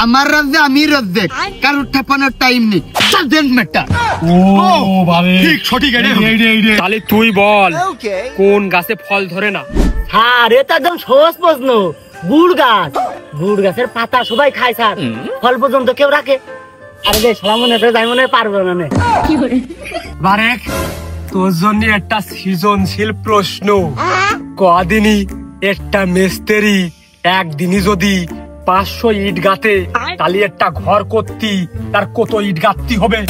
আমার রাজ্যে আমি রাজ্যে কারোর ঠাপানোর টাইম নেই সার্জেন্ট ম্যাটার ও বাবা ঠিক সঠিক তাহলে তুই বল কোন গাছে ফল ধরে না স্যার এটা একদম সহজ প্রশ্ন গুড় গাছের পাতা সবাই খায় স্যার ফল পর্যন্ত কেউ রাখে আরে যে সালা মনে করে যাই মনে পারবো না কি করে বারেক তোর জন্য একটা সৃজনশীল প্রশ্ন কদিনই একটা মিস্ত্রি একদিনই যদি 500 ইট গাঁথে তাহলে একটা ঘর করতি তার কত ইট গাঁথতি হবে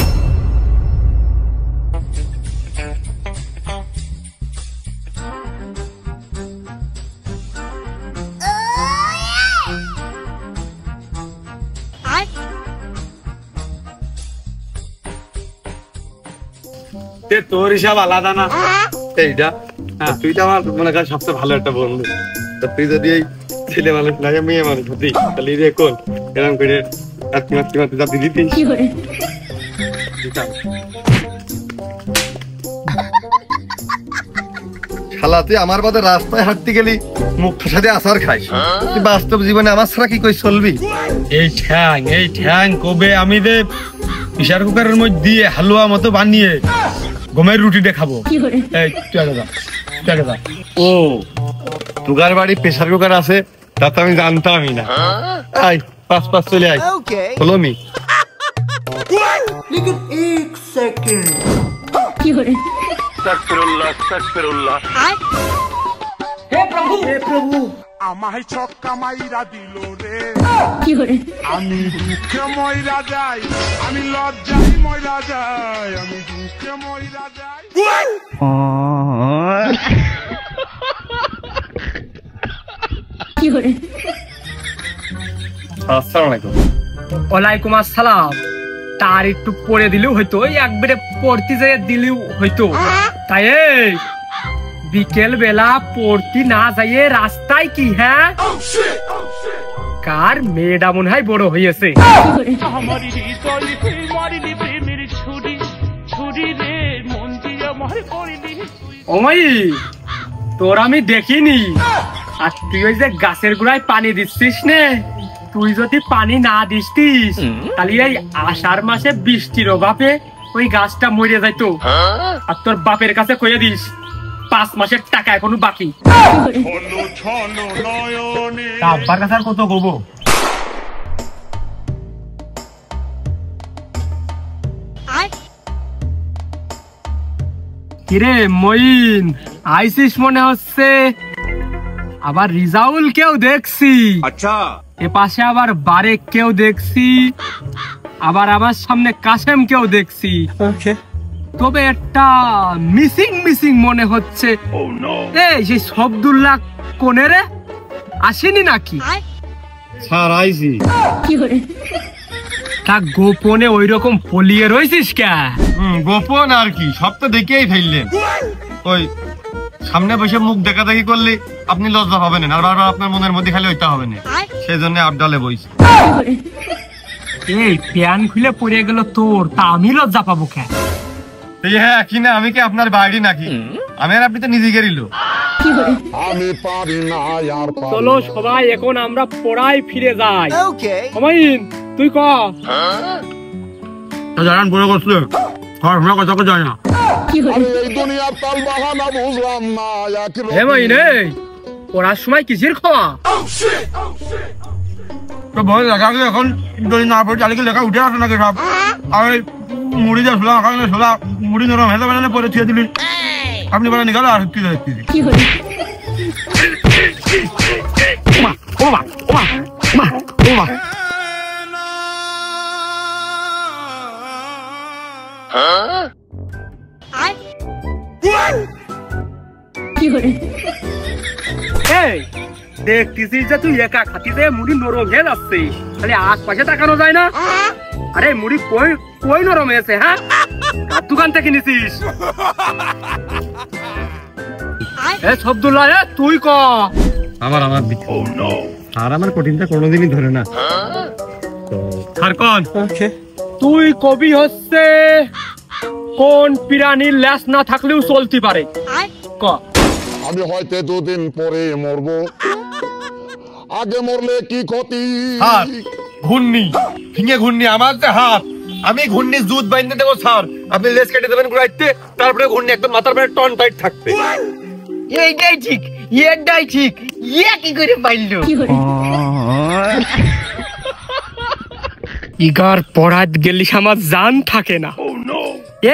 তোর হিসাব আলাদা না এইটা তুই তো আমার মনে কর সবচেয়ে ভালো একটা বন্ধু তুই যদি এই ছেলে মানুষ লাগে মেয়ে মানুষ হতি তাহলে কোন এরকম করে দিতিস শালা তুই আমার বাদে রাস্তায় হাঁটতে গেলি মুখটার সাথে আচার খাইস তুই বাস্তব জীবনে আমার ছাড়া কি কই চলবি এই ঠ্যাং কবে আমি যে প্রেসার কুকারের মধ্যে দিয়ে হালুয়া মতো বানিয়ে গমের রুটি দেখাবো এই ও তুগার বাড়ি প্রেসার কুকার আছে তা তো আমি জানতামই না আয় পাঁচ চলে আয় হলো মি আমায় ছক্কা মাইরা দিল রে আমি দুঃখে মইরা যাই আমি লজ্জায় মইরা যাই আমি দুঃখে মইরা যাই ওয়ালাইকুম আসসালাম তার একটু পড়ে দিলেও হয়তো একবারে পড়তে যেয়ে দিলেও হয়তো তাই বিকেল বেলা পড়তে না যাইয়ে রাস্তায় কি হ্যাঁ কার মেয়েটা মনে হয় বড় হয়েছে ওমাই তোর আমি দেখিনি আর তুই ওই যে গাছের গোড়ায় পানি দিচ্ছিস নে তুই যদি পানি না দিসতিস তাহলে এই আষাঢ় মাসে বৃষ্টির অভাবে ওই গাছটা মরে যাইতো আর তোর বাপের কাছে কইয়ে দিস 5 মাসের টাকা এখনো বাকি আব্বার কাছে আর কত গোবো কিরে মইন আইসিস মনে হচ্ছে আবার রিজাউল কেউ দেখছি আচ্ছা এ পাশে আবার বারেক কেউ দেখছি আবার আমার সামনে কাসেম কেউ দেখছি তবে একটা মিসিং মনে হচ্ছে এই যে শব্দুল্লাহ কোনে রে আসেনি নাকি স্যার আইছি তা গোপনে ওই রকম পলিয়ে রয়েছিস কে গোপন আর কি সব তো দেখেই ফেললেন ওই সামনে বসে মুখ দেখাদেখি করলে আপনি লজ্জা পাবেন না আর বারবার আপনার মনের মধ্যে খালি ওইটা হবে না সেই জন্য আবডালে বইছি এই প্যান খুলে পড়ে গেল তোর তা আমি লজ্জা পাবো কে হ্যাঁ কিনা আমি কি আপনার বাড়ি নাকি আমি আর আপনি তো নিজে গেরিল আমি পারি না আর চলো সবাই এখন আমরা পড়ায় ফিরে যাই হুমায়ুন তুই ক জানান বড় করছিল আমরা কথা কো জানি না আমি এই দুনিয়ার তাল বাহানা বুঝলাম না হে হুমায়ুন এই পড়ার সময় কিসের খাওয়া তো ভয় লাগা এখন যদি না পড়ে চালিয়ে লেখা উঠে আসে নাকি সব আর মুড়ি যা ছোলা খাওয়া ছোলা মুড়ি নরম হেলে বানালে পরে থিয়ে দিলি আপনি বলে নিকালো আর কি দেখতেছি দেখতেছিস যে তুই একা খাতিতে মুড়ি নরম হয়ে যাচ্ছে তাহলে আশপাশে তাকানো যায় না আরে মুড়ি কই কই নরম হয়েছে হ্যাঁ কার দোকান থেকে নিছিস শব্দুল্লাহ তুই ক আমার আর আমার কঠিনটা কোনোদিনই ধরে না আর কোন তুই কবি হচ্ছে কোন প্রাণীর ল্যাস না থাকলেও চলতে পারে ক আমি হয়তো 2 দিন পরে মরবো আগে মরলে কি ক্ষতি ঘূর্ণি ফিঙে ঘূর্ণি আমার যে হাত, আমি ঘূর্ণি জুত বাইন্ধে দেবো স্যার, আপনি লেজ কেটে দেবেন ঘুরাইতে, তারপরে ঘূর্ণি একদম মাথার পরে টন টাইট থাকবে। এইটাই ঠিক, এটাই ঠিক, ইয়ে কি করে পাইলো? ইগার পড়াত গেলি আমার জান থাকে না।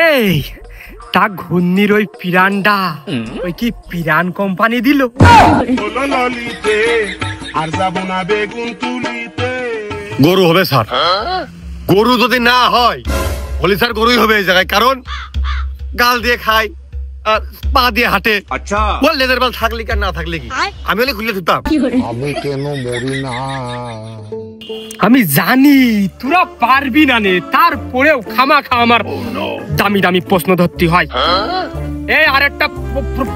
এই তা ঘূর্ণির ওই পিরানটা ওই কি পিরান কোম্পানি দিল? হলো ললিতে আর যাব না বেগুন তুলিতে। গরু হবে স্যার, গরু যদি না হয় বলি স্যার গরুই হবে এই জায়গায়, কারণ গাল দিয়ে খায় আর পা দিয়ে হাঁটে। আচ্ছা বল লেজের বাল থাকলে কি আর না থাকলে কি, আমি হলে খুলে দিতাম। আমি কেন মরি না? আমি জানি তোরা পারবি না নে, তারপরেও খামাখা আমার দামি দামি প্রশ্ন ধরতে হয়। এই আরেকটা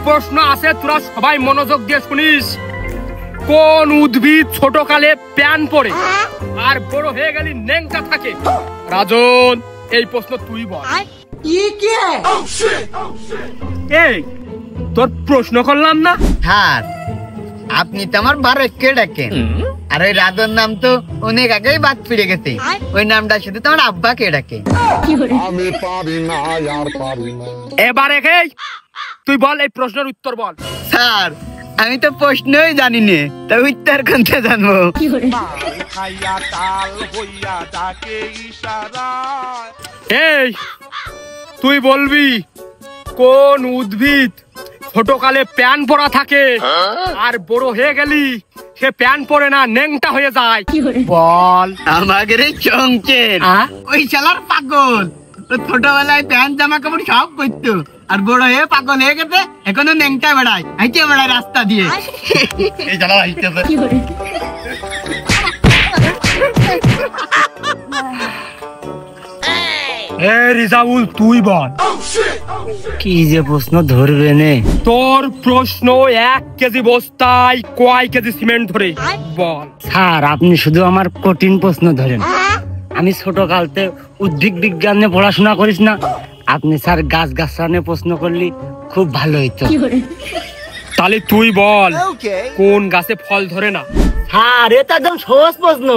প্রশ্ন আছে, তোরা সবাই মনোযোগ দিয়ে শুনিস। কোন উদ্ভিদ ছোটকালে প্যান পরে আর বড় হয়ে গেলে ন্যাংটা থাকে? রাজন, এই প্রশ্ন তুই বল। এই তোর প্রশ্ন করলাম না? স্যার আপনি তো আমার বারেককে ডাকেন, আর ওই রাধর নাম তো অনেক আগেই বাদ ফিরে গেছে, ওই নামটা শুধু তোমার আব্বাকে ডাকে। আমি পারি না আর পারি না। এবারে তুই বল, এই প্রশ্নের উত্তর বল। স্যার আমি তো প্রশ্নই জানি না, তা উত্তর কোনটা জানবো? খাইয়া তাল হইয়া ডাকে ইশারায়। এই তুই বলবি কোন উদ্ভিদ ছোটকালে প্যান পরা থাকে আর বড় হয়ে গেলি সে প্যান পরে না, ন্যাংটা হয়ে যায়? বল। আমাদের এই চমকের ওই শালার পাগল, ও ছোটবেলায় প্যান্ট জামা কাপড় সব পরতো, আর বড় হয়ে পাগল হয়ে গেছে, এখনো ন্যাংটা বেড়ায়, হাইটে বেড়ায় রাস্তা দিয়ে। এই জ্বালা হাইতেছে। রিজাউল তুই বল। কি যে প্রশ্ন ধরবে নে? তোর প্রশ্ন 1 কেজি বস্তায় কয় কেজি সিমেন্ট ধরে? বল। স্যার আপনি শুধু আমার কঠিন প্রশ্ন ধরেন, আমি ছোট কালতে উদ্ভিদ বিজ্ঞান নিয়ে পড়াশোনা করিস না, আপনি স্যার গাছ গাছরা নিয়ে প্রশ্ন করলে খুব ভালো হইতো। তাহলে তুই বল কোন গাছে ফল ধরে না? স্যার এটা একদম সহজ প্রশ্ন,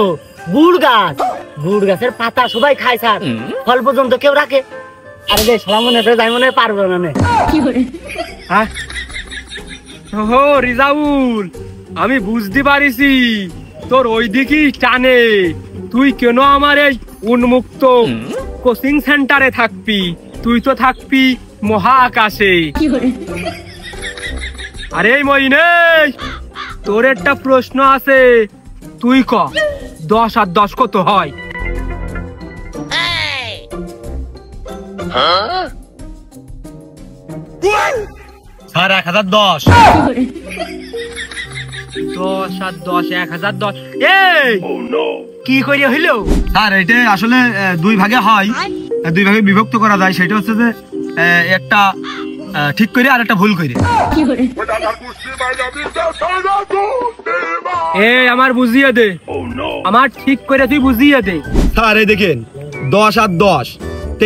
গুড় গাছ। গুড় গাছের পাতা সবাই খায় স্যার, ফল পর্যন্ত কেউ রাখে। আরে যে সালা মনে করে যাই মনে হয় পারবো না। ওহো রিজাউল, আমি বুঝতে পারিছি তোর ওই দিকই টানে। তুই কেন আমার এই উন্মুক্ত কোচিং সেন্টারে থাকবি? তুই তো থাকবি মহাকাশে। আরে মইনে, তোর একটা প্রশ্ন আছে, তুই ক 10 আর 10 কত হয়? স্যার 1010। 10 আর 10 1010। এই কি করে হইলো? স্যার এটা আসলে 2 ভাগে হয়, 2 ভাগে বিভক্ত করা যায়। সেটা হচ্ছে যে একটা ঠিক করে আর একটা ভুল করে। এই আমার বুঝিয়ে দে, আমার ঠিক করে তুই বুঝিয়ে দে। স্যার এই দেখেন 10 আর 10,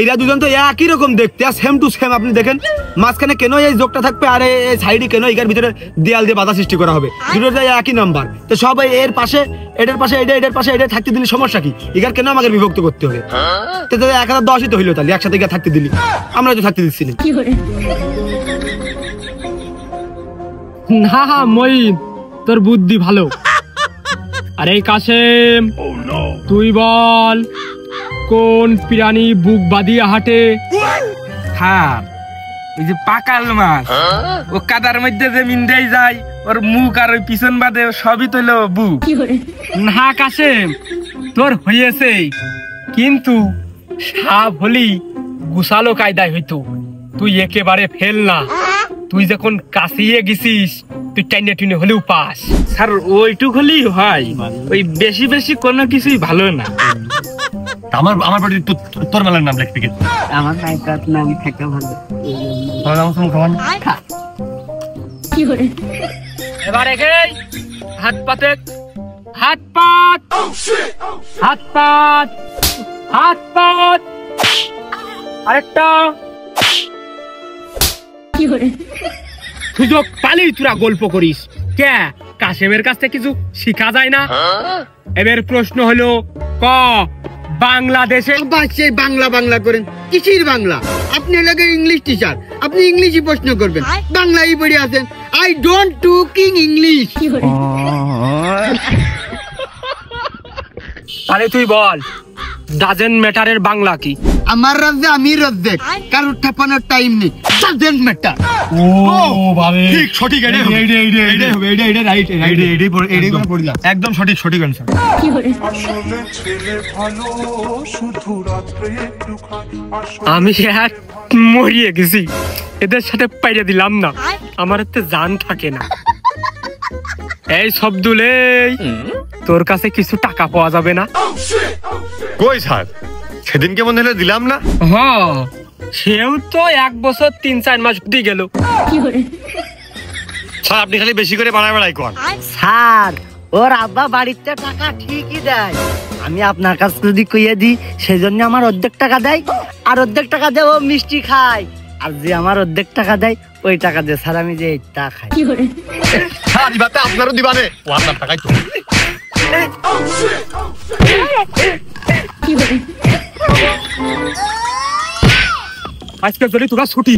এরা দুজন তো একই রকম দেখতে, আর সেম টু সেম। আপনি দেখেন মাঝখানে কেন এই যোগটা থাকবে আর এই সাইডে কেন এর ভিতরে দেয়াল দিয়ে বাধা সৃষ্টি করা হবে? দুটোর একই নাম্বার, তো সব এর পাশে এটার পাশে এটার পাশে এটা থাকতে দিলে সমস্যা কি? এগার কেন আমাকে বিভক্ত করতে হবে? তো 1010ই তো হইলো, তাহলে একসাথে গিয়ে থাকতে দিলি, আমরা তো থাকতে দিচ্ছি না। না মইন, তোর বুদ্ধি ভালো। আরে কাশেম, তুই বল কোন প্রাণী বুক বাঁধিয়ে হাঁটে? হ্যাঁ, ওই যে পাকাল মাছ, ও কাদার মধ্যে যে মিন্দেই যায়, ওর মুখ আর ওই পিছন বাদে সবই তো হলো বুক। না কাশেম, তোর হয়েছে, কিন্তু সাপ হলি গুছালো কায়দায় হইতো, তুই একেবারে ফেল না। তুই যখন কাছিয়ে গেছিস তুই টাইনে টুনে হলেও পাস। স্যার ওইটুক হলেই হয়, ওই বেশি বেশি কোনো কিছুই ভালো না। আমার বাড়ি তোর মেলার নাম লিখতে গেছে, আমার নায়িকার নাম থাকে ভালো। এবারে হাত পাতে, হাত পাত, হাত পাত, হাত পাত, আরেকটা সুযোগ পালি তোরা গল্প করিস কে? কাশেমের কাছ থেকে কিছু শিখা যায় না? এবার প্রশ্ন হলো ক বাংলাদেশে আবার সেই বাংলা বাংলা করেন, কিসির বাংলা? আপনি এলাকার ইংলিশ টিচার, আপনি ইংলিশই প্রশ্ন করবেন, বাংলাই পড়ে আছেন। I don't talking English. তাহলে তুই বল ডাজেন্ট ম্যাটারের বাংলা কি? আমার রাজ্যে আমি রাজ্যে, কারোর ঠাপানোর টাইম নেই। Doesn't matter. ও বাবা ঠিক সঠিক এটাই হবে। একদম সঠিক অ্যানসার। আসলে ছেলে ভালো, শুধু রাত্রে একটু খায়। আমি এক মরিয়ে গেছি, এদের সাথে পাইরে দিলাম না, আমার এতে জান থাকে না। এই শব্দুলে তোর কাছে কিছু টাকা পাওয়া যাবে না? কই স্যার, সেদিন কেমন হলে দিলাম না? হ্যাঁ, সেও তো 1 বছর 3-4 মাস দিয়ে গেল। স্যার আপনি খালি বেশি করে বাড়াই কর। স্যার, ওর আব্বা বাড়িতে টাকা ঠিকই দেয়, আমি আপনার কাছে যদি কইয়ে দিই সেজন্য আমার অর্ধেক টাকা দেয়, আর অর্ধেক টাকা দিয়ে ও মিষ্টি খায়, আর যে আমার অর্ধেক টাকা দেয় ওই টাকা দিয়ে স্যার আমি যে টা খাই। স্যার দিবাতে আপনারও দিবানে, ও আপনার টাকাই তো। আজকে যদি তোরা ছুটি।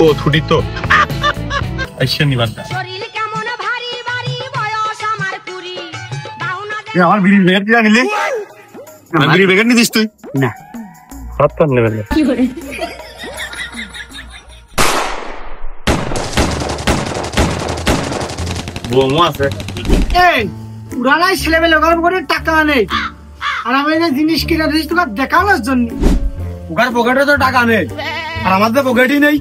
ও ছুটি তো আইসেন নিবানটা। শরীর কেমন ভারী ভারী, বয়স আমার 20, বাউনা আমার বিড়ির প্যাকেট কিনা নিলি? বিড়ির প্যাকেট নিদিস তুই? না, হাত পান নেবেন না। বোমো আছে। এই পুরানাই ছেলেবেলে গল্প করে টাকা নেই, আর আমি যে জিনিস কিনে দিয়েছি তোকে দেখানোর জন্য। ওখানে পকেটে তো টাকা নেই, আর আমাদের পকেটই নেই।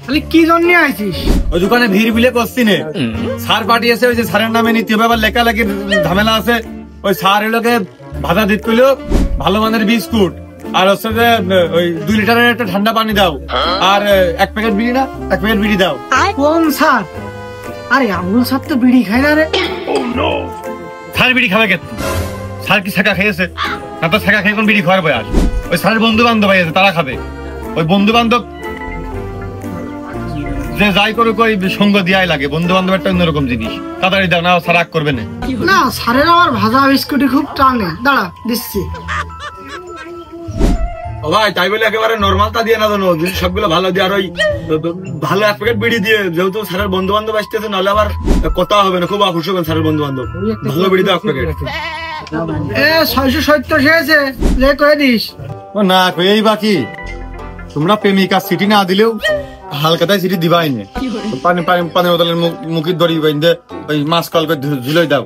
তাহলে কি জন্য আইছিস? ওই দোকানে ভিড় বিলে করছি নে, স্যার পাঠিয়েছে, ওই যে স্যারের নামে নিতে হবে, আবার লেখালেখি ঝামেলা আছে। ওই স্যার এলোকে ভাজা দিত কইলো ভালো মানের বিস্কুট, আর হচ্ছে যে ওই 2 লিটারের একটা ঠান্ডা পানি দাও, আর 1 প্যাকেট বিড়ি না 1 প্যাকেট বিড়ি দাও। কোন স্যার? আরে আবুল স্যার তো বিড়ি খায় না রে। স্যার বিড়ি খাবে কে? স্যার কি ছাকা খেয়েছে? না তো ছাকা খেয়ে কোন বিড়ি খাওয়ার বয়স? ওই স্যারের বন্ধু বান্ধব আছে, তারা খাবে। ওই বন্ধু বান্ধব যে যাই করুক ওই সঙ্গ দিয়াই লাগে। বন্ধু বান্ধব একটা অন্যরকম জিনিস। তাড়াতাড়ি দাও, না স্যার রাগ করবে না। না, স্যারের আমার ভাজা বিস্কুটই খুব টানে, দাঁড়া দিচ্ছি। ও ভাই, তাই বলে একেবারে নর্মালটা দিয়ে না জানো, জিনিস সবগুলো ভালো দিয়ে, আর ওই ভালো 1 প্যাকেট বিড়ি দিয়ে, যেহেতু স্যারের বন্ধু বান্ধব আসতেছে, নাহলে আবার কথা হবে না, খুব আফুস হবেন স্যারের বন্ধু বান্ধব। ভালো বিড়ি দাও 1 প্যাকেট। 670 হয়েছে, যে কয়ে দিস। ও না কই বাকি তোমরা প্রেমিকা সিটি না দিলেও হালকাতায় সিটি দিবাই না। পানি পানি পানি বোতলের মুখের দড়ি বাইন্ধে ওই মাছ কল করে ঝুলাই দাও।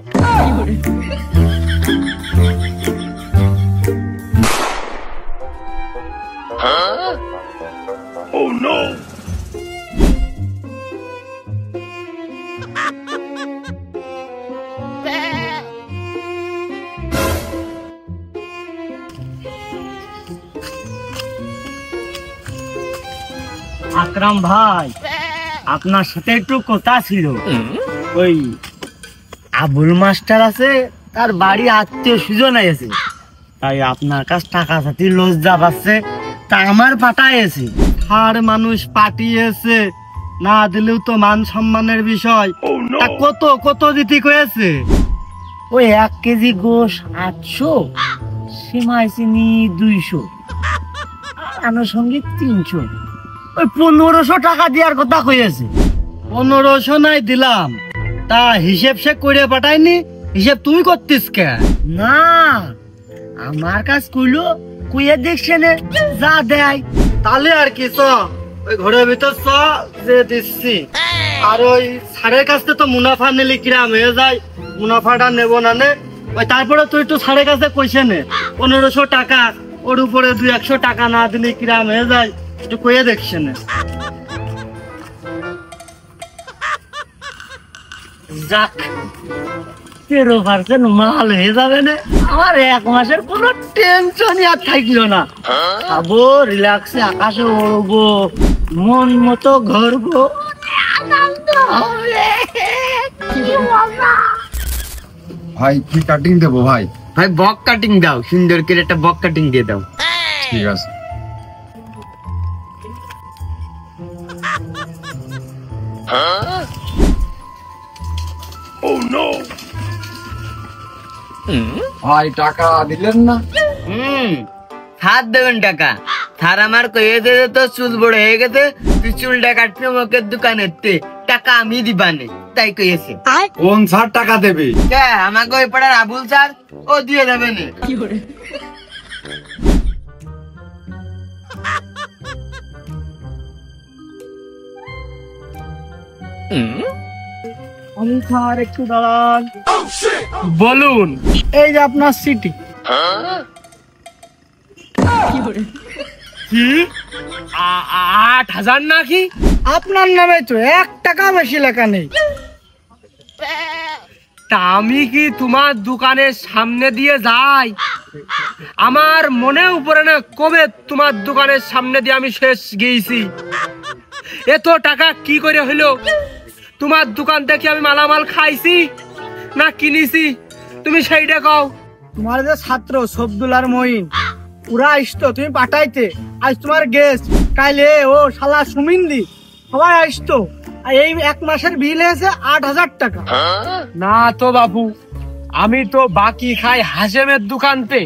আকরাম ভাই, আপনার সাথে একটু কথা ছিল। ওই আবুল মাস্টার আছে, তার বাড়ি আত্মীয় সুজন আছে, তাই আপনার কাছে টাকা সাথে লজ্জা পাচ্ছে, তা আমার পাঠাইছে। আর মানুষ পাঠিয়েছে, না দিলেও তো মান সম্মানের বিষয়। তা কত কত দিতে কয়েছে? ওই 1 কেজি গোশ 800, সেমাই চিনি 200, আনুষঙ্গিক 300, ওই 1500 টাকা দেওয়ার কথা কইছে। 1500 নাই দিলাম, তা হিসেব সে করে পাঠায়নি। হিসেব তুমি করতিস কে? না, আমার কাছ কইলো কইয়ে দেখছে না, যা দেয় তাহলে আর কি। ওই ঘরের ভিতর যে দিচ্ছি, আর ওই সাড়ের কাছে তো মুনাফা নিলে কিরাম হয়ে যায়, মুনাফাটা নেবো না নে। ওই তারপরে তুই একটু সাড়ের কাছে কইছে নে 1500 টাকা, ওর উপরে 200-100 টাকা না দিলে কিরাম হয়ে যায়, একটু কইয়ে দেখছে না। যাক, 13% মাল হয়ে যাবে না, আমার 1 মাসের কোনো টেনশনই আর থাকলো না। খাবো, রিল্যাক্সে আকাশে উড়বো, মন মতো ঘুরবো, আনন্দ হবে। ভাই কি কাটিং দেবো ভাই? ভাই বক কাটিং দাও, সুন্দর করে একটা বক কাটিং দিয়ে দাও। ঠিক আছে। ভাই টাকা দিলেন না? স্যার দেবেন টাকা? স্যার আমার কয়েছে যে তোর চুল বড় হয়ে গেছে, তুই চুলটা কাটবি মুখের দোকানের টাকা আমি দিবানে, তাই কয়েছে। কোন স্যার টাকা দেবে? আমাকে ওই পাড়ার আবুল স্যার, ও দিয়ে দেবে না। স্যার একটু দাঁড়ান। বলুন। এই যে আপনার সিটি। কি 8,000 নাকি? আপনার নামে তো 1 টাকা বেশি লেখা নেই। তা আমি কি তোমার দোকানের সামনে দিয়ে যাই? আমার মনে উপরে না কবে তোমার দোকানের সামনে দিয়ে আমি শেষ গিয়েছি। এত টাকা কি করে হইলো? তোমার দোকান থেকে আমি মালামাল খাইছি না কিনেছি, তুমি সেইটা কও। তোমার যে ছাত্র সবদুল আর মঈন, ওরা আসতো, তুমি পাঠাইতে। আজ তোমার গেস্ট, কাইলে ও শালা সুমিন্দি, সবাই আসতো। আর এই 1 মাসের বিল হয়েছে 8,000 টাকা। না তো বাবু, আমি তো বাকি খাই হাসেমের দোকানতে।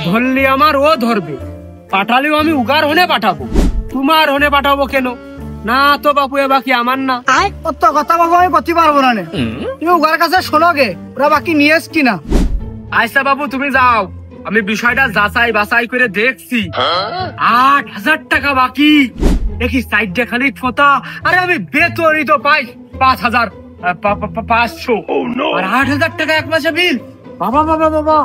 ধরলি আমার ও ধরবে, পাঠালেও আমি উগার হনে পাঠাবো, তোমার হনে পাঠাবো কেন? না তো বাবু, এ বাকি আমার না। কত কথা বাবু আমি করতে পারবো না। তুমি উগার কাছে শোনো গে, ওরা বাকি নিয়েছ কিনা। আচ্ছা বাবু তুমি যাও, আমি বিষয়টা যাচাই বাছাই করে দেখছি। 8,000 টাকা বাকি, দেখি সাইডে খালি ফোতা। আরে আমি বেতনই তো পাই 5,500, আর 8,000 টাকা 1 মাসে বিল। বাবা বাবা বাবা,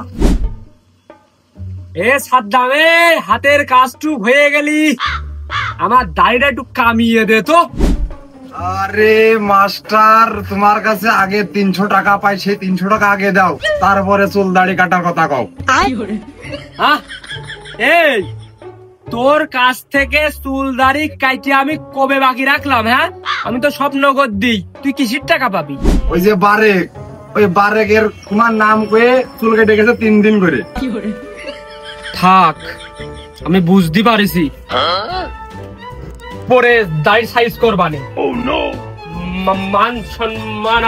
এ সাদ্দামে হাতের কাজটুক হয়ে গেলি, আমার দাড়িটা একটু কামিয়ে দে তো। আরে মাস্টার, তোমার কাছে আগে 300 টাকা পাই, সেই 300 টাকা আগে দাও, তারপরে চুল দাড়ি কাটার কথা কও। এই তোর কাছ থেকে চুল দাড়ি কাইতে আমি কবে বাকি রাখলাম? হ্যাঁ, আমি তো সব নগদ দিই, তুই কিসির টাকা পাবি? ওই যে বারেক, ওই বারেকের তোমার নাম কয়ে চুল কেটে গেছে 3 দিন করে। থাক, আমি বুঝতে পারিছি, পরে দাড়ি সাইজ করবানে। মান সম্মান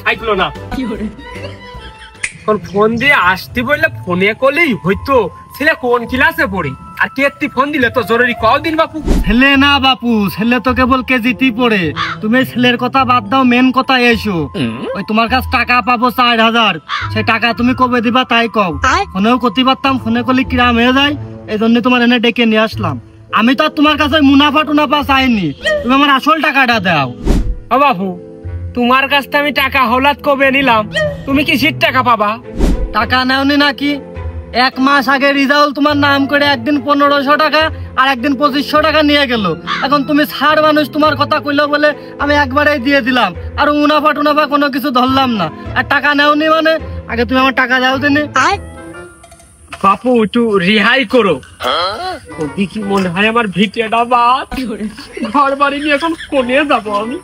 থাকলো না। ফোন দিয়ে আসতে বললে ফোনে করলেই হইতো। ছেলে কোন ক্লাসে পড়ি, আর কে ফোন দিলে তো জরুরি কদিন বাপু? ছেলে না বাপু, ছেলে তো কেবল কেজিতেই পড়ে। তুমি ছেলের কথা বাদ দাও, মেন কথা এসো। ওই তোমার কাছে টাকা পাবো 4,000, সেই টাকা তুমি কবে দিবা তাই কও। ফোনেও করতে পারতাম, ফোনে করলে কিরাম হয়ে যায়, এই জন্য তোমার এনে ডেকে নিয়ে আসলাম। আমি তো তোমার কাছে মুনাফা টুনাফা চাইনি, তুমি আমার আসল টাকাটা দাও। ও বাপু, তোমার কাছ থেকে আমি টাকা হলাত কবে নিলাম, তুমি কিসির টাকা পাবা? টাকা নেওনি নাকি? 1 মাস আগে রিজাউল তোমার নাম করে একদিন 1500 টাকা আর একদিন 2500 টাকা নিয়ে গেল। এখন তুমি ছাড় মানুষ, তোমার কথা কইলো বলে আমি একবারেই দিয়ে দিলাম, আর মুনাফা টুনাফা কোনো কিছু ধরলাম না। আর টাকা নেওনি মানে আগে তুমি আমার টাকা দাও দিনে। বাপু একটু রেহাই করো, কি মনে হয় আমার ভিটেটা বাদ, ঘর বাড়ি নিয়ে এখন কোনে যাবো আমি?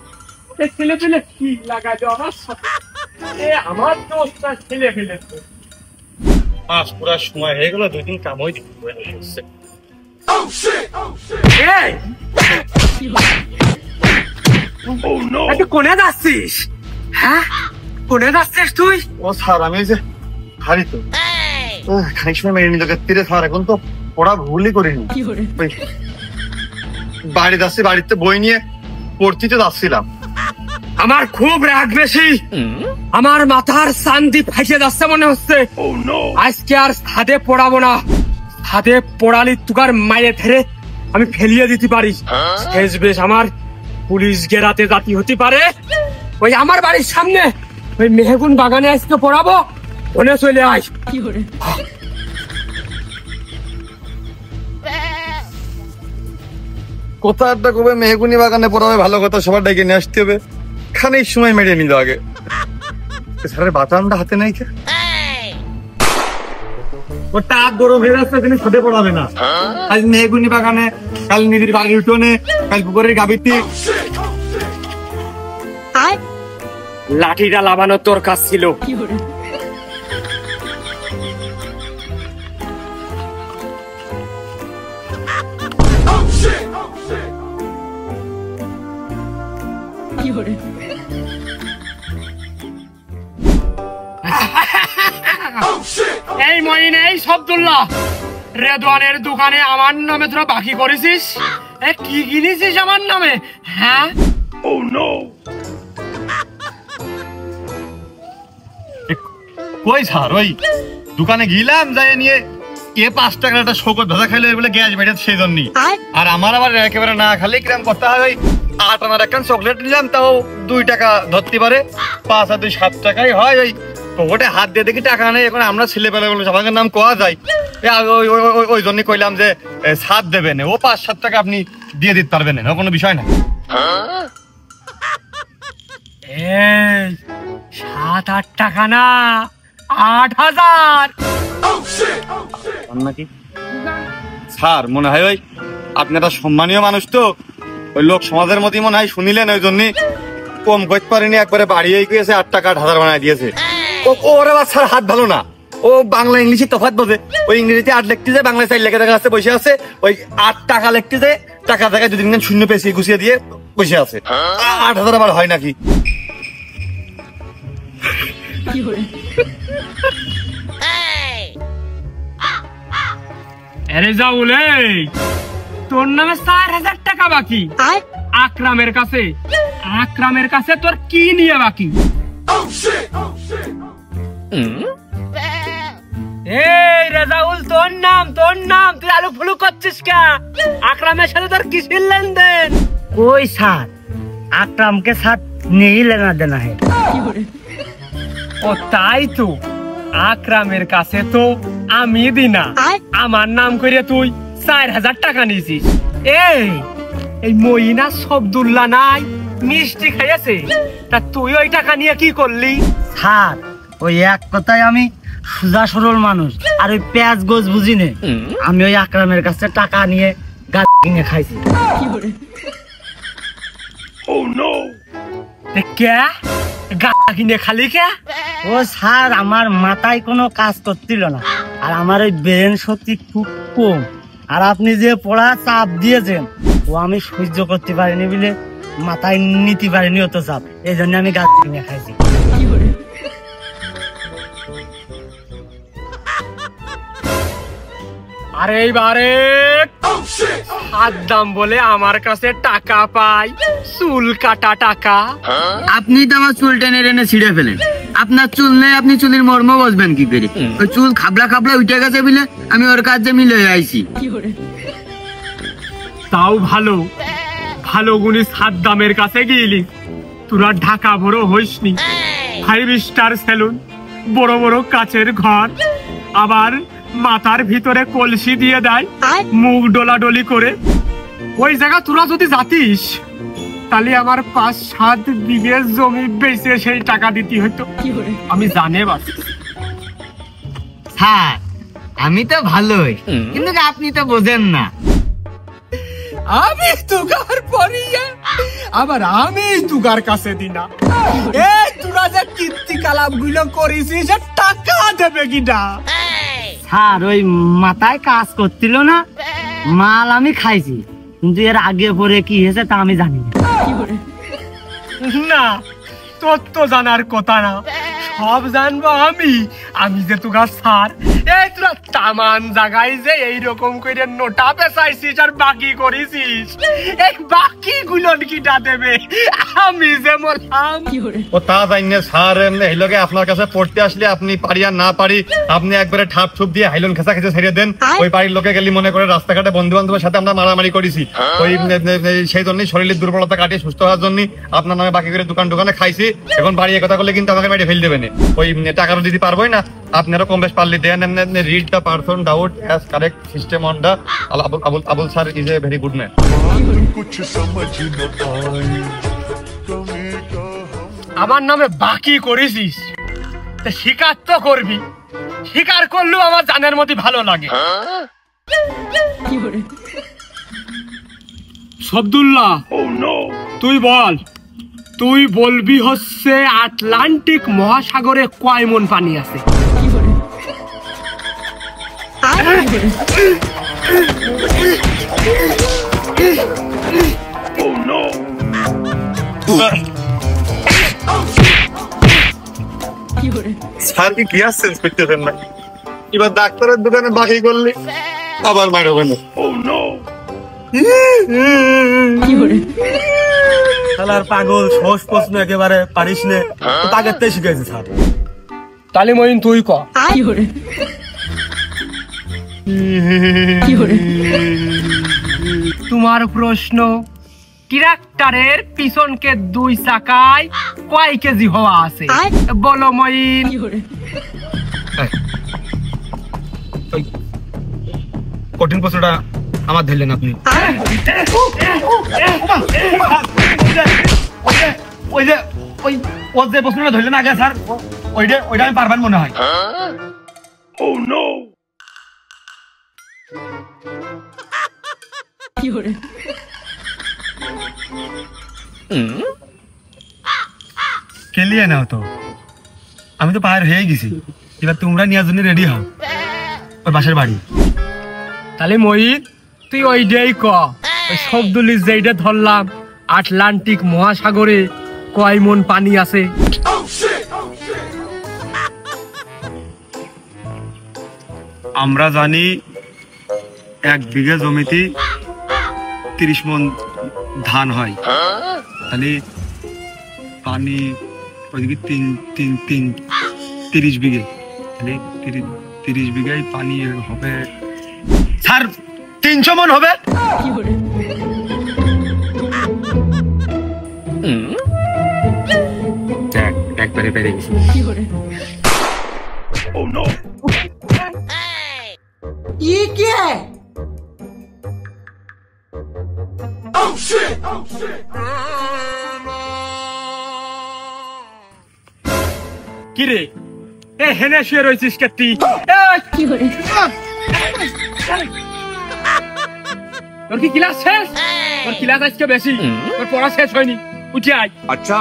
ছেলে পেলে কি লাগাইলো আমার সাথে, আমার দোষটা ছেলে ফেলেছে। মাস পুরা সময় হয়ে গেল, 2 দিন কাম হয়ে যাচ্ছে। তুই কোনে যাচ্ছিস? হ্যাঁ, কোনে যাচ্ছিস তুই? ও স্যার, আমি যে হারি তো খানিক সময় মেরে নিল তীরে স্যার, এখন তো পড়া ভুলই করিনি। বাড়ি যাচ্ছি, বাড়িতে বই নিয়ে পড়তে যাচ্ছিলাম। আমার খুব রাগ বেশি, আমার মাথার শান্তি ফাইসে যাচ্ছে মনে হচ্ছে। আজকে আর ছাদে পড়াবো না, ছাদে পড়ালি তুকার মায়ে ধরে আমি ফেলিয়ে দিতে পারি। শেষ বেশ আমার পুলিশ গেরাতে জাতি হতে পারে। ওই আমার বাড়ির সামনে ওই মেহগুন বাগানে আজকে পড়াবো, ওনে চলে আয়। কোথা একটা কবে মেহগুনি বাগানে পড়াবে, ভালো কথা, সবার ডেকে নিয়ে আসতে হবে। খানিক সময় মেরে নিল আগে। স্যারের বাতামটা হাতে নাই কে? ওটা গরম হয়ে যাচ্ছে, তিনি ছাদে পড়াবে না। আজ মেহগুনি বাগানে, কাল নিদির বাড়ির উঠোনে, কাল পুকুরের গাবিতে। লাঠিটা লাগানোর তোর কাজ ছিল। এই মইন, এই শব্দুল্লাহ, রেদওয়ানের দোকানে আমার নামে তোরা বাকি করেছিস? কি কিনেছিস আমার নামে? হ্যাঁ, কই স্যার, ওই দোকানে গেলাম, যাই নিয়ে 5 টাকার একটা শোকত ভাজা খাইলে বলে গ্যাস বেড়ে, সেই জন্যই। আর আমার আবার একেবারে না খালি কিরম করতে হয়, ওই 8 আনার একটা চকলেট নিলাম, তাও 2 টাকা ধরতে পারে, 5 আর 2 7 টাকাই হয়। ওই পকেটে হাত দিয়ে দেখি টাকা নেই। এখন আমরা ছেলেবেলা বলে সবার নাম কোয়া যায়, ওই জন্যই কইলাম যে ছাড় দেবেন, ও 5-7 টাকা আপনি দিয়ে দিতে পারবেন না, কোনো বিষয় না। 7-8 টাকা না, 8,000 নাকি? স্যার মনে হয় ওই আপনারা সম্মানীয় মানুষ, তো ওই লোক সমাজের মধ্যে মনে হয় শুনিলেন, ওই জন্য কম করতে পারেনি, একবারে বাড়িয়ে গিয়েছে, 8 টাকা 8,000 বানায় দিয়েছে। ওর আবার স্যার হাত ভালো না, ও বাংলা ইংলিশে তফাৎ বোঝে। ওই ইংরেজিতে 8 লিখতে যায়, বাংলায় 4 লেখা দেখা আছে, বসে আছে। ওই 8 টাকা লিখতে যায়, টাকা জায়গায় 2 দিন শূন্য পেয়েছে গুছিয়ে দিয়ে বসে আছে। 8,000 আবার হয় নাকি? তোর নামে 4,000 টাকা বাকি আকরামের কাছে। আকরামের কাছে তোর কি নিয়ে বাকি? এই রেজাউল, তোর নাম তুই আলু ফুলু করছিস কে? আকরামের সাথে তোর কিসের লেনদেন? কই স্যার, আকরামকে সাথ নেই লেনা দেনা है। ও তাই তো, আকরামের কাছে তো আমি দিনা, আমার নাম করে তুই 4,000 টাকা নিয়েছিস। এই মইনা শব্দুল্লাহ নাই মিষ্টি খাইয়াছে, তা তুই ওই টাকা নিয়ে কি করলি? স্যার ওই এক কথায় আমি সুজা সরল মানুষ, আর ওই পেঁয়াজ গোছ বুঝি নে, আমি ওই আকরামের কাছে টাকা নিয়ে গাছ কিনে খাইছি। কে গাছ কিনে খালি কে? ও স্যার, আমার মাথায় কোনো কাজ করছিল না, আর আমার ওই ব্রেন শক্তি খুব কম, আর আপনি যে পড়া চাপ দিয়েছেন ও আমি সহ্য করতে পারিনি বলে মাথায় নিতে পারিনি অত চাপ, এই জন্য আমি গাছ কিনে খাইছি। আরে এইবারে দাম বলে আমার কাছে টাকা পাই, চুল কাটা টাকা। আপনি তো আমার চুল টেনে টেনে ছিঁড়ে ফেলেন। আপনার চুল নেই, আপনি চুলের মর্ম বসবেন কি করে? ওই চুল খাবলা খাবলা উঠে গেছে বলে আমি ওর কাছে মিলে আইছি। তাও ভালো ভালো গুণী সাদ্দামের কাছে গেলি, তোরা ঢাকা বড় হইসনি। 5 স্টার সেলুন, বড় বড় কাচের ঘর, আবার মাথার ভিতরে কলসি দিয়ে দেয়, মুখ ডোলাডলি করে। ওই জায়গা তোরা যদি যাতিস, তাহলে আমার 5-7 বিঘে জমি বেচে সেই টাকা দিতে হইতো। আমি জানে বাস। স্যার আমি তো ভালোই, কিন্তু আপনি তো বোঝেন না। আমি তুগার পরিয়ে আবার আমি তুগার কাছে দিনা। এই তোরা যে কীর্তি কালাম গুলো করেছিস, টাকা দেবে কিনা? স্যার ওই মাথায় কাজ করছিল না, মাল আমি খাইছি, কিন্তু এর আগে পরে কি হয়েছে তা আমি জানি না। তোর তো জানার কথা না, সব জানবো আমি। আমি যে তুগা স্যার, এই তোরা তামান জায়গায় যে এইরকম করে নোটা পেঁচাইছিস আর বাকি করেছিস, এই বাকি গুলো কিটা দেবে? আমি যে বললাম ও তা জানি স্যার, এই লগে আপনার কাছে পড়তে আসলে আপনি পারি আর না পারি, আপনি একবারে ঠাপ ঠুপ দিয়ে হাইলন খেসা খেসে ছেড়ে দেন। ওই বাড়ির লোকে গেলি মনে করে রাস্তাঘাটে বন্ধু বান্ধবের সাথে আমরা মারামারি করেছি, ওই সেই জন্যই শরীরের দুর্বলতা কাটিয়ে সুস্থ হওয়ার জন্য আপনার নামে বাকি করে দোকানে খাইছি। এখন বাড়ি কথা করলে কিন্তু আমাকে মেরে ফেল দেবেন, ওই টাকাটা দিতে পারবোই না। আপনারা কম বেশ পারলে দেন। Read the person doubt as correct system on the Abul sir is a very good man. আমার নামে বাকি করেছিস, স্বীকার তো করবি। স্বীকার করলেও আমার জানের মধ্যে ভালো লাগে। শব্দুল্লাহ, তুই বল, তুই বলবি হচ্ছে আটলান্টিক মহাসাগরে কয় মন পানি আছে? Oh no! স্যার কি আর সেন্স করতেছেন না? এবার ডাক্তারের দোকানে বাকি করলে আবার মারো কেন? শালার পাগল, সহজ প্রশ্ন একেবারে পারিস নে, তাগেরটাই শিখাইছে স্যার। তাহলে মইন তুই ক। তোমার প্রশ্ন, ট্রাক্টরের পিছনকে 2 চাকায় কয় কেজি হওয়া আছে? বলো মইন। কঠিন প্রশ্নটা আমার ধরলেন আপনি। ওই যে প্রশ্নটা ধরলেন আগে স্যার, ওইটা আমি পারবেন মনে হয়। খেলিয়ে নাও তো, আমি তো পাহাড় হয়ে গেছি, এবার তোমরা নেওয়ার জন্য রেডি হও ওর বাসার বাড়ি। তাহলে মইন তুই ওইটাই ক। ওই শব্দলি যেইটা ধরলাম, আটলান্টিক মহাসাগরে কয় মন পানি আছে? আমরা জানি 1 বিঘা জমিতে 30 মন ধান হয়, তাহলে পানি ওইদিকে 30 বিঘে, তাহলে 30 বিঘায় পানি হবে স্যার 300 মন হবে। একবারে পেরে গেছি। কি রে, এ হেনে শুয়ে রয়েছিস কেতি? তোর কি ক্লাস শেষ? তোর ক্লাস আজকে বেশি, তোর পড়া শেষ হয়নি, উঠে আয়। আচ্ছা,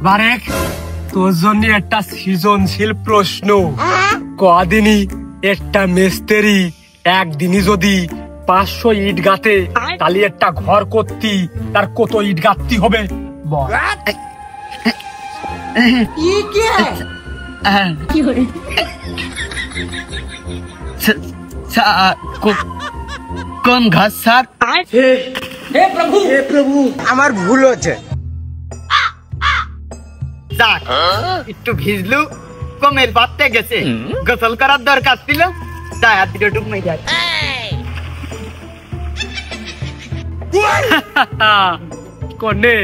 বারেক, তোর জন্য একটা সৃজনশীল প্রশ্ন। কদিনই একটা মিস্ত্রি একদিনই যদি 500 ইট গাঁথে, তাহলে একটা ঘর করতি তার কত ইট গাঁথতি হবে বল? কোন ঘাস স্যার? আমার ভুল হচ্ছে। যাক, একটু ভিজলু, কমের বাড়তে গেছে, গোসল করার দরকার ছিল, তাই আর দুটো ডুব মেয়ে যায়। কনে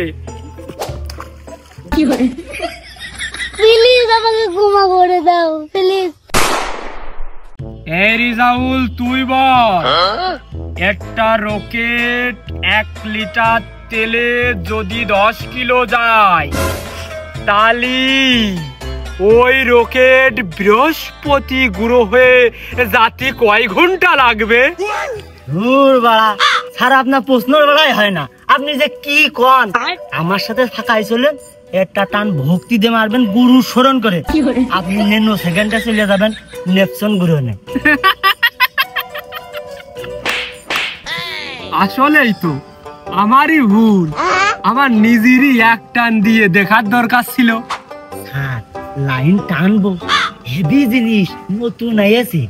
প্লিজ আমাকে ক্ষমা করে দাও প্লিজ। এই রিজাউল, তুই বল, একটা রকেট 1 লিটার তেলে যদি 10 কিলো যায়, তাহলে ওই রকেট বৃহস্পতি গ্রহে যাতে কয় ঘন্টা লাগবে? ধুর বাড়া, স্যার আপনার প্রশ্নের বেলায় হয় না, আপনি যে কি কন। আমার সাথে ফাঁকাই চলেন, একটা টান ভক্তি দিয়ে মারবেন গুরু স্মরণ করে, আপনি নেনো সেকেন্ডে চলে যাবেন নেপসন গ্রহণে। আসলেই তো আমারই ভুল, আমার নিজেরই এক টান দিয়ে দেখার দরকার ছিল। হ্যাঁ, লাইন টানবো, হেভি জিনিস, নতুন আইয়াছে।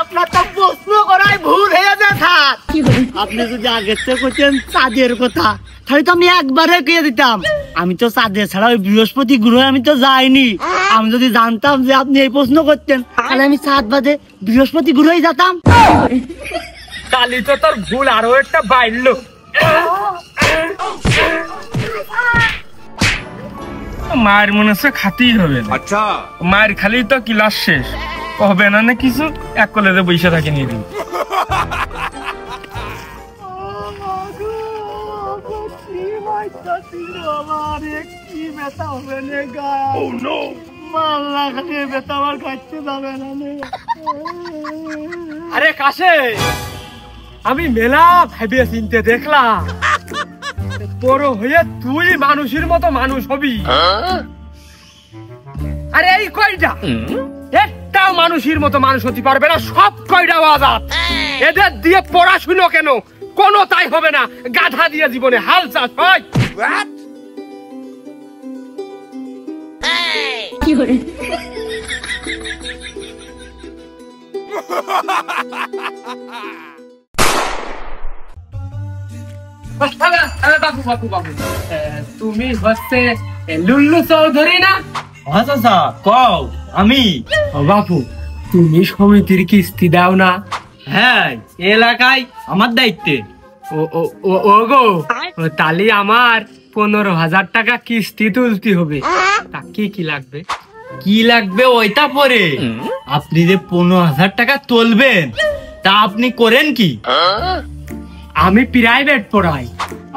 আপনার তো প্রশ্ন করাই ভুল হয়েছে স্যার। আপনি যদি আগের থেকে করতেন চাঁদের কথা, তাহলে তো আমি একবারে কে দিতাম। আমি তো চাঁদের ছাড়া ওই বৃহস্পতি গ্রহে আমি তো যাইনি। আমি যদি জানতাম যে আপনি এই প্রশ্ন করতেন, তাহলে আমি চাঁদ বাদে বৃহস্পতি গ্রহে যেতাম। তাহলে তো তোর ভুল আরো একটা বাড়লো। মায়ের মনে হচ্ছে খাতেই হবে। আচ্ছা, মায়ের খালি তো ক্লাস শেষ হবে না না কিছু, এক কলেজে বসে থাকে নিয়ে দিন। আরে কাছে, আমি মেলা ভাবিয়ে চিনতে দেখলাম, বড় হয়ে তুই মানুষের মতো মানুষ হবি। আরে এই কয়টা একটাও মানুষের মতো মানুষ হতে পারবে না, সব কয়টা আজাদ। এদের দিয়ে পড়াশুনো কেন, কোনো তাই হবে না, গাধা দিয়ে জীবনে হাল চাষ হয়। বাবু বাবু বাবু, তুমি হচ্ছে লুল্লু চৌধুরী না? আচ্ছা কও আমি। বাবু তুমি সমিতির কিস্তি দাও না? হ্যাঁ, এলাকায় আমার দায়িত্বে। ও গো, তাহলে আমার 15,000 টাকা কিস্তি তুলতে হবে। তা কি লাগবে? কি লাগবে ওইটা পরে, আপনি যে 15,000 টাকা তুলবেন তা আপনি করেন কি? আমি প্রাইভেট পড়াই।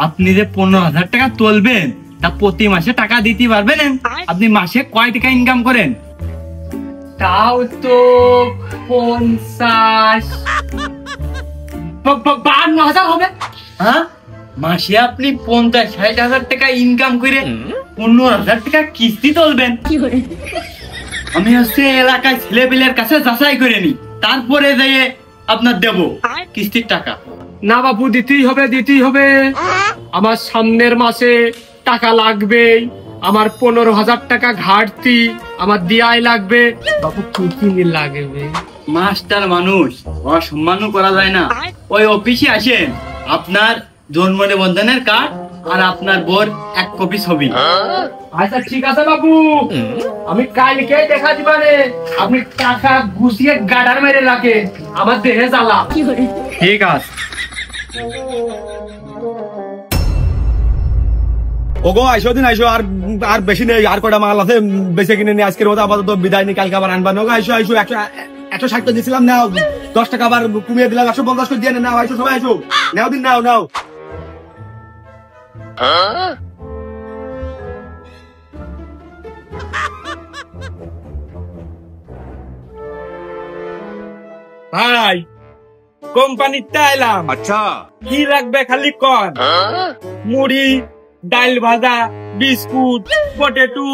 আপনি যে 15,000 টাকা তুলবেন তা প্রতি মাসে টাকা দিতে পারবেন? আপনি মাসে কয় টাকা ইনকাম করেন? তাও তো 52,000 হবে। হ্যাঁ, মাসে আপনি 50-60,000 টাকা ইনকাম করে 15,000 টাকা কিস্তি তুলবেন? আমি হচ্ছে এলাকায় ছেলেপিলের কাছে যাচাই করে নি, তারপরে যেয়ে আপনার দেব কিস্তির টাকা। না বাবু, দিতেই হবে। আমার সামনের মাসে টাকা লাগবে। আমার 15,000 টাকা ঘাটতি, আমার দিয়াই লাগবে। বাবু কি লাগবে? মাস্টার মানুষ, অসম্মানও করা যায় না। ওই অফিসে আসেন, আপনার জন্ম নিবন্ধনের কার্ড আর আপনার বোর 1 কপি ছবি। আচ্ছা ঠিক আছে বাবু, আমি কালকে দেখা দিবানে। আপনি টাকা গুছিয়ে গাডার মেরে রাখে, আমার দেহে জ্বালা। ঠিক আছে। ওগো আইসো দিন, আইসো। আর বেশি নেই, আর কটা মাল আছে বেশি কিনে নিয়ে আজকের মতো আপাতত বিদায় নিয়ে কালকে আবার আনবা। ওগো আইসো 160 দিয়েছিলাম, নাও 10 টাকা আবার কমিয়ে দিলাম, 150 করে দিয়ে নাও। আইসো সবাই, আইসো, নাও দিন, নাও। ভাই কোম্পানিতে এলাম। আচ্ছা, কি লাগবে খালি কন। মুড়ি, ডাল ভাজা, বিস্কুট, পটেটো,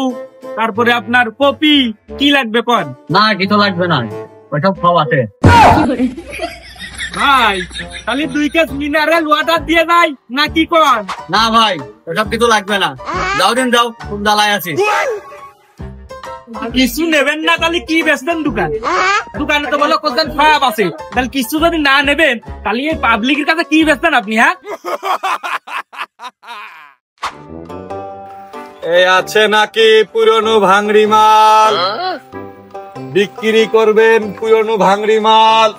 তারপরে আপনার কপি, কি লাগবে কন? না, কিছু লাগবে না, ওইসব সব আছে। ভাই খালি 2 কেস মিনারেল ওয়াটার দিয়ে যাই নাকি কন? না ভাই, ওসব কিছু লাগবে না, যাও দিন যাও, খুব জ্বালায় আছি। কিছু নেবেন না তাহলে কি বেচবেন? দোকানে তো বলো কোথাও খারাপ আছে, তাহলে কিছু যদি না নেবেন তাহলে এই পাবলিকের কাছে কি বেচবেন আপনি? হ্যাঁ, এই আছে নাকি পুরনো ভাঙড়ি মাল বিক্রি করবেন? পুরনো ভাঙড়ি মাল,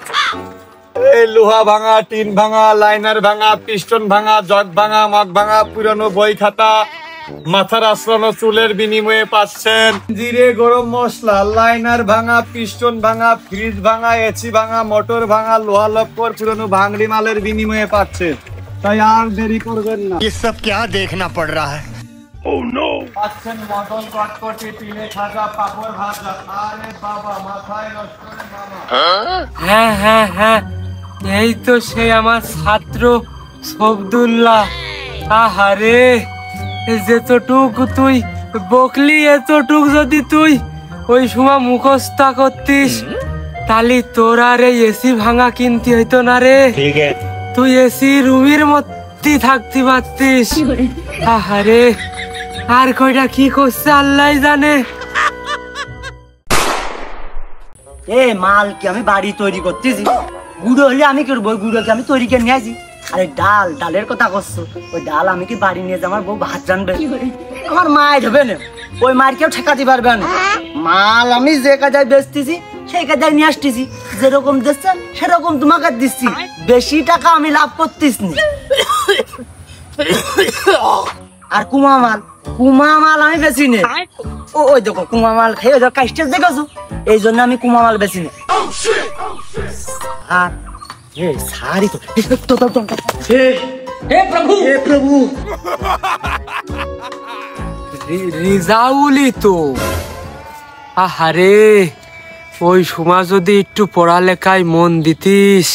এই লোহা ভাঙা, টিন ভাঙা, লাইনার ভাঙা, পিস্টন ভাঙা, জগ ভাঙা, মগ ভাঙা, পুরনো বই খাতা, মাথার আশ্রানো চুলের বিনিময়ে পাচ্ছেন জিরে, গরম মশলা, লাইনার ভাঙা, পিস্টন ভাঙা, ফ্রিজ ভাঙা, এসি ভাঙা, মোটর ভাঙা, লোহা লক্কর পুরনো ভাঙড়ি মালের বিনিময়ে পাচ্ছেন। তাই আর দেরি করবেন না। ये सब क्या देखना पड़ रहा है? পাচ্ছেন মটন, কটকটি, পিলে খাজা, পাপড় ভাজা। আরে বাবা, মাথায় নষ্ট রে মামা। হ্যাঁ, এই তো সে আমার ছাত্র শব্দুল্লাহ। আহারে, যেতটুকু তুই বকলি, এতটুক যদি তুই ওই সময় মুখস্থ করতিস, তাহলে তোর আর এই এসি ভাঙা কিনতে হইতো না রে। তুই এসি রুমের মধ্যে থাকতে পারতিস। আহারে, আর কয়টা কি করছে আল্লাহ জানে। এ মাল কি আমি বাড়ি তৈরি করতেছি? গুঁড়ো হলে আমি করবো, ওই গুঁড়োকে আমি তৈরি করে নিয়ে আসি। আরে ডালের কথা করছো, ওই ডাল আমি কি বাড়ি নিয়ে আমার বউ ভাত জানবে? আমার মায়ের হবে না, ওই মায়ের কেউ ঠেকাতে পারবে না। মাল আমি যে কাজায় বেচতেছি সেই কাজায় নিয়ে আসতেছি, যেরকম দিচ্ছে সেরকম তোমাকে দিচ্ছি, বেশি টাকা আমি লাভ করতেছি না। আর কুমা মাল আমি বেশি নে। ওই দেখো কুমা মাল খেয়ে কাস্টেজ দেখেছো, এই জন্য আমি কুমা মাল বেশি নে। আর সারি তো প্রভু রিজাউলি তো। আহারে, ওই সময় যদি একটু পড়ালেখায় মন দিতিস,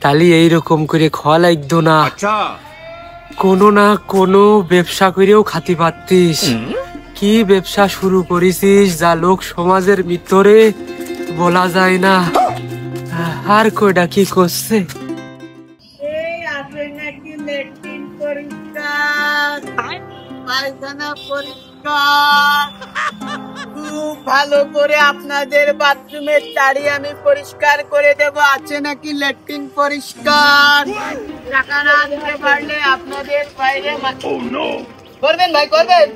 তাহলে এইরকম করে খাওয়া লাগতো না। কোনো না কোনো ব্যবসা করেও খাতি পারতিস। কি ব্যবসা শুরু করেছিস যা লোক সমাজের ভিতরে বলা যায় না। আর কয়টা কি করছে? খুব ভালো করে আপনাদের বাথরুমের চারি আমি পরিষ্কার করে দেব। আছে নাকি ল্যাট্রিন পরিষ্কার? টাকা না দিতে পারলে আপনাদের বাইরে করবেন ভাই, করবেন।